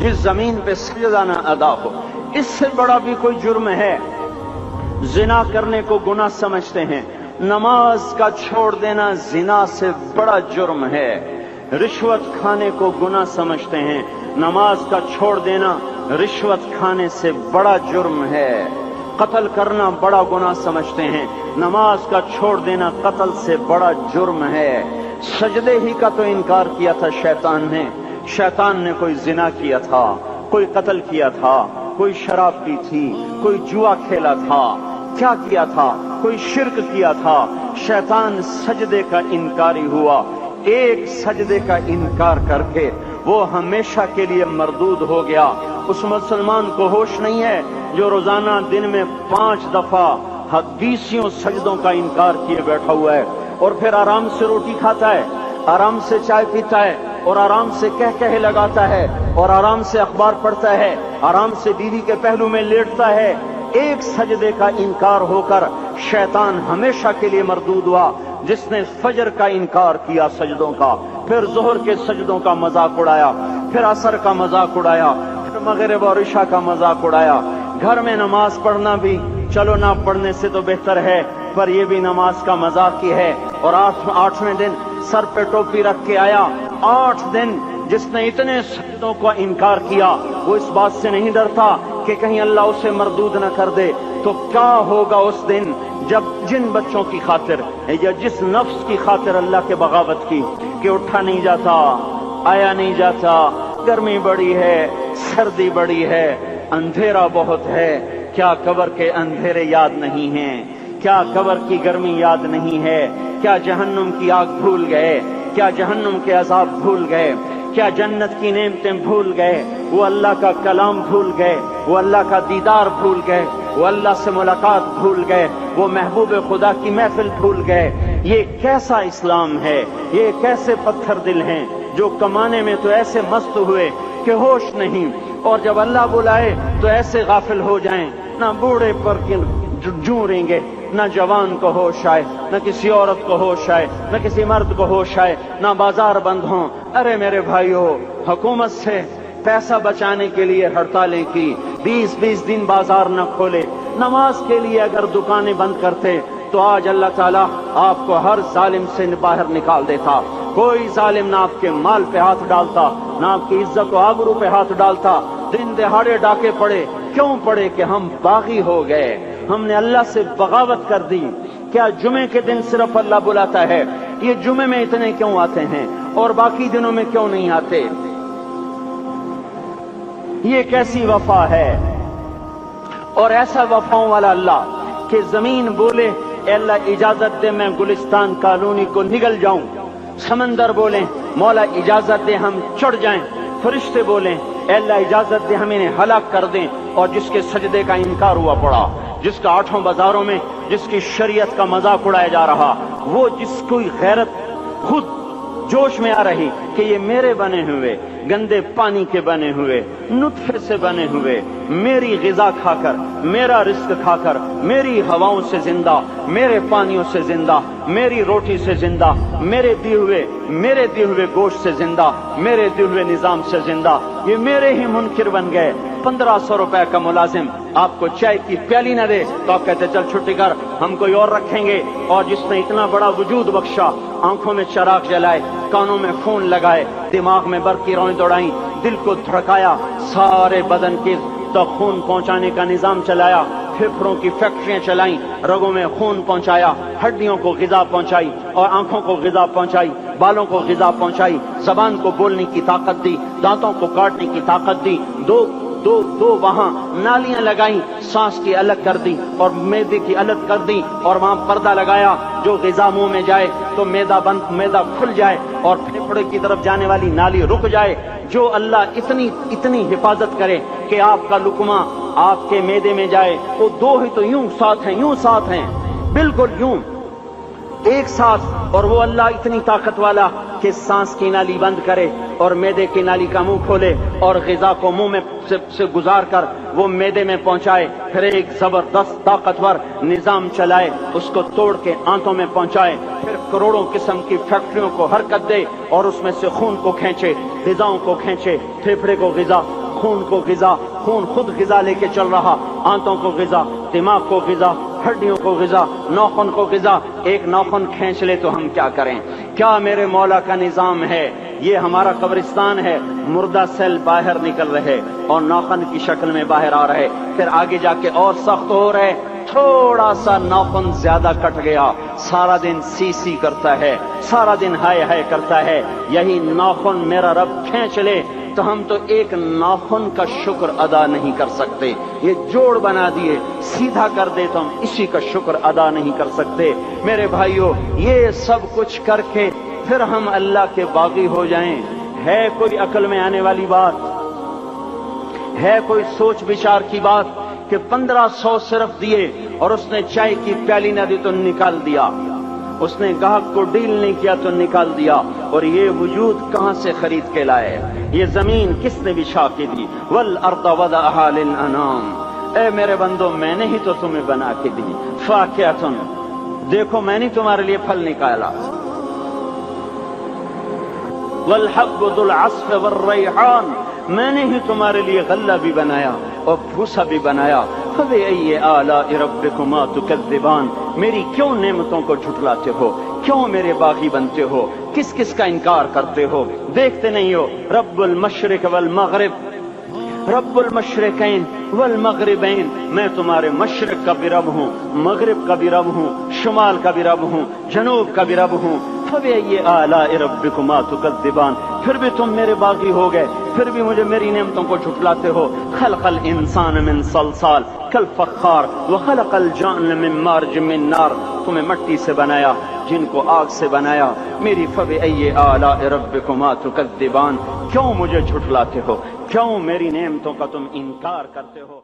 جس زمین پہ سجدہ نہ ادا ہو، اس سے بڑا بھی کوئی جرم ہے؟ زنا کرنے کو گناہ سمجھتے ہیں، نماز کا چھوڑ دینا زنا سے بڑا جرم ہے۔ رشوت کھانے کو گناہ سمجھتے ہیں، نماز کا چھوڑ دینا رشوت کھانے سے بڑا جرم ہے۔ قتل کرنا بڑا گناہ سمجھتے ہیں، نماز کا چھوڑ دینا قتل سے بڑا جرم ہے۔ سجدے ہی کا تو انکار کیا تھا شیطان نے کوئی زنا کیا تھا، کوئی قتل کیا تھا، کوئی شراب پی تھی، کوئی جوا کھیلا تھا، کیا کیا تھا؟ کوئی شرک کیا تھا۔ شیطان سجدے کا انکاری ہوا، ایک سجدے کا انکار کر کے وہ ہمیشہ کے لیے مردود ہو گیا۔ اس مسلمان کو ہوش نہیں ہے جو روزانہ دن میں 5 دفعہ 20 سجدوں کا انکار کیے بیٹھا ہوا ہے، اور پھر آرام سے روٹی کھاتا ہے، آرام سے چائے پیتا ہے، اور آرام سے کہے لگاتا ہے، اور آرام سے اخبار پڑھتا ہے، آرام سے بیوی کے پہلو میں لیٹتا ہے۔ ایک سجدے کا انکار ہو کر شیطان ہمیشہ کے لیے مردود ہوا۔ جس نے فجر کا انکار کیا سجدوں کا، پھر ظہر کے سجدوں کا مذاق اڑایا، پھر عصر کا مذاق اڑایا، پھر مغرب اور عشاء کا مذاق اڑایا۔ گھر میں نماز پڑھنا بھی چلو نہ پڑھنے سے تو بہتر ہے، پر یہ بھی نماز کا مذاق ہی ہے۔ اور 8ویں دن سر پہ ٹوپی رکھ کے آیا۔ 8 دن جس نے اتنے سجدوں کا انکار کیا، وہ اس بات سے نہیں ڈرتا کہ کہیں اللہ اسے مردود نہ کر دے، تو کیا ہوگا اس دن جب جن بچوں کی خاطر یا جس نفس کی خاطر اللہ کے بغاوت کی کہ اٹھا نہیں جاتا، آیا نہیں جاتا، گرمی بڑی ہے، سردی بڑی ہے، اندھیرا بہت ہے، کیا قبر کے اندھیرے یاد نہیں ہیں؟ کیا قبر کی گرمی یاد نہیں ہے؟ کیا جہنم کی آگ بھول گئے؟ کیا جہنم کے عذاب بھول گئے؟ کیا جنت کی نعمتیں بھول گئے؟ وہ اللہ کا کلام بھول گئے، وہ اللہ کا دیدار بھول گئے، وہ اللہ سے ملاقات بھول گئے، وہ محبوب خدا کی محفل بھول گئے۔ یہ کیسا اسلام ہے؟ یہ کیسے پتھر دل ہیں جو کمانے میں تو ایسے مست ہوئے کہ ہوش نہیں، اور جب اللہ بلائے تو ایسے غافل ہو جائیں، نہ بوڑھے پر جوں گے، نہ جوان کو ہوش آئے، نہ کسی عورت کو ہوش آئے، نہ کسی مرد کو ہوش آئے، نہ بازار بند ہوں۔ ارے میرے بھائیو، حکومت سے پیسہ بچانے کے لیے ہڑتالیں کی، 20 دن بازار نہ کھولے، نماز کے لیے اگر دکانیں بند کرتے تو آج اللہ تعالیٰ آپ کو ہر ظالم سے باہر نکال دیتا۔ کوئی ظالم نہ آپ کے مال پہ ہاتھ ڈالتا، نہ آپ کی عزت و آبرو پہ ہاتھ ڈالتا۔ دن دہاڑے ڈاکے پڑے، کیوں پڑے؟ کہ ہم باغی ہو گئے، ہم نے اللہ سے بغاوت کر دی۔ کیا جمعے کے دن صرف اللہ بلاتا ہے؟ یہ جمعے میں اتنے کیوں آتے ہیں اور باقی دنوں میں کیوں نہیں آتے؟ یہ کیسی وفا ہے؟ اور ایسا وفاؤں والا اللہ کہ زمین بولے اے اللہ اجازت دے میں گلستان کالونی کو نگل جاؤں، سمندر بولیں مولا اجازت دے ہم چڑھ جائیں، فرشتے بولیں اے اللہ اجازت دے ہم انہیں ہلاک کر دیں، اور جس کے سجدے کا انکار ہوا پڑا، جس کا 8 بازاروں میں جس کی شریعت کا مذاق اڑایا جا رہا، وہ جس کوئی غیرت خود جوش میں آ رہی کہ یہ میرے بنے ہوئے گندے پانی کے بنے ہوئے نطفے سے بنے ہوئے، میری غذا کھا کر، میرا رزق کھا کر، میری ہواؤں سے زندہ، میرے پانیوں سے زندہ، میری روٹی سے زندہ، میرے دیے ہوئے گوشت سے زندہ، میرے دیے ہوئے نظام سے زندہ، یہ میرے ہی منکر بن گئے۔ 1500 روپے کا ملازم آپ کو چائے کی پیالی نہ دے تو آپ کہتے چل چھٹی کر، ہم کوئی اور رکھیں گے۔ اور جس نے اتنا بڑا وجود بخشا، آنکھوں میں چراغ جلائے، کانوں میں فون لگائے، دماغ میں برق کی روئیں دوڑائیں، دل کو دھڑکایا، سارے بدن کے تو خون پہنچانے کا نظام چلایا، پھیپھڑوں کی فیکٹریاں چلائیں، رگوں میں خون پہنچایا، ہڈیوں کو غذا پہنچائی، اور آنکھوں کو غذا پہنچائی، بالوں کو غذا پہنچائی، زبان کو بولنے کی طاقت دی، دانتوں کو کاٹنے کی طاقت دی، دو وہاں نالیاں لگائیں، سانس کی الگ کر دی اور معدے کی الگ کر دی، اور وہاں پردہ لگایا، جو غذا منہ میں جائے تو معدہ کھل جائے اور پھیپھڑے کی طرف جانے والی نالی رک جائے۔ جو اللہ اتنی حفاظت کرے کہ آپ کا لقمہ آپ کے معدے میں جائے، وہ 2 ہی تو یوں ساتھ ہیں، بالکل یوں ایک ساتھ، اور وہ اللہ اتنی طاقت والا کہ سانس کی نالی بند کرے اور معدے کی نالی کا منہ کھولے اور غذا کو منہ میں سے گزار کر وہ معدے میں پہنچائے، پھر ایک زبردست طاقتور نظام چلائے، اس کو توڑ کے آنتوں میں پہنچائے، پھر کروڑوں قسم کی فیکٹریوں کو حرکت دے اور اس میں سے خون کو کھینچے، غذاؤں کو کھینچے، پھیپھڑے کو غذا، خون کو غذا، خون خود غذا لے کے چل رہا، آنتوں کو غذا، دماغ کو غذا، ہڈیوں کو غذا، ناخن کو غذا۔ ایک ناخن کھینچ لے تو ہم کیا کریں؟ کیا میرے مولا کا نظام ہے؟ یہ ہمارا قبرستان ہے، مردہ سیل باہر نکل رہے اور ناخن کی شکل میں باہر آ رہے، پھر آگے جا کے اور سخت ہو رہے، تھوڑا سا ناخن زیادہ کٹ گیا، سارا دن سی سی کرتا ہے، سارا دن ہائے ہائے کرتا ہے۔ یہی ناخن میرا رب کھینچ لے تو ہم تو ایک ناخن کا شکر ادا نہیں کر سکتے۔ یہ جوڑ بنا دیے، سیدھا کر دے تو ہم اسی کا شکر ادا نہیں کر سکتے۔ میرے بھائیو، یہ سب کچھ کر کے پھر ہم اللہ کے باغی ہو جائیں، ہے کوئی عقل میں آنے والی بات؟ ہے کوئی سوچ بچار کی بات کہ 1500 صرف دیے اور اس نے چائے کی پیالی نہ دی تو نکال دیا، اس نے گاہک کو ڈیل نہیں کیا تو نکال دیا، اور یہ وجود کہاں سے خرید کے لائے؟ یہ زمین کس نے بچھا کے دی؟ والارض وضعها للانام، اے میرے بندو میں نے ہی تو تمہیں بنا کے دی۔ فاکہۃ، دیکھو میں نے تمہارے لیے پھل نکالا، والحب ذو العصف والریحان، میں نے ہی تمہارے لیے غلہ بھی بنایا اور بھوسا بھی بنایا۔ فبأي آلاء ربكما تكذبان، میری کیوں نعمتوں کو جھٹلاتے ہو؟ کیوں میرے باغی بنتے ہو؟ کس کس کا انکار کرتے ہو؟ دیکھتے نہیں ہو رب المشرق والمغرب، رب المشرقین والمغربین، میں تمہارے مشرق کا بھی رب ہوں، مغرب کا بھی رب ہوں، شمال کا بھی رب ہوں، جنوب کا بھی رب ہوں۔ فبأي آلاء ربكما تكذبان، پھر بھی تم میرے باغی ہو گئے، پھر بھی مجھے میری نعمتوں کو جھٹلاتے ہو۔ خلق الانسان من صلصال کالفخار وخلق الجان من مارج من نار، تمہیں مٹی سے بنایا، جن کو آگ سے بنایا۔ میری فبأي آلاء ربكما تكذبان، کیوں مجھے جھٹلاتے ہو؟ کیوں میری نعمتوں کا تم انکار کرتے ہو؟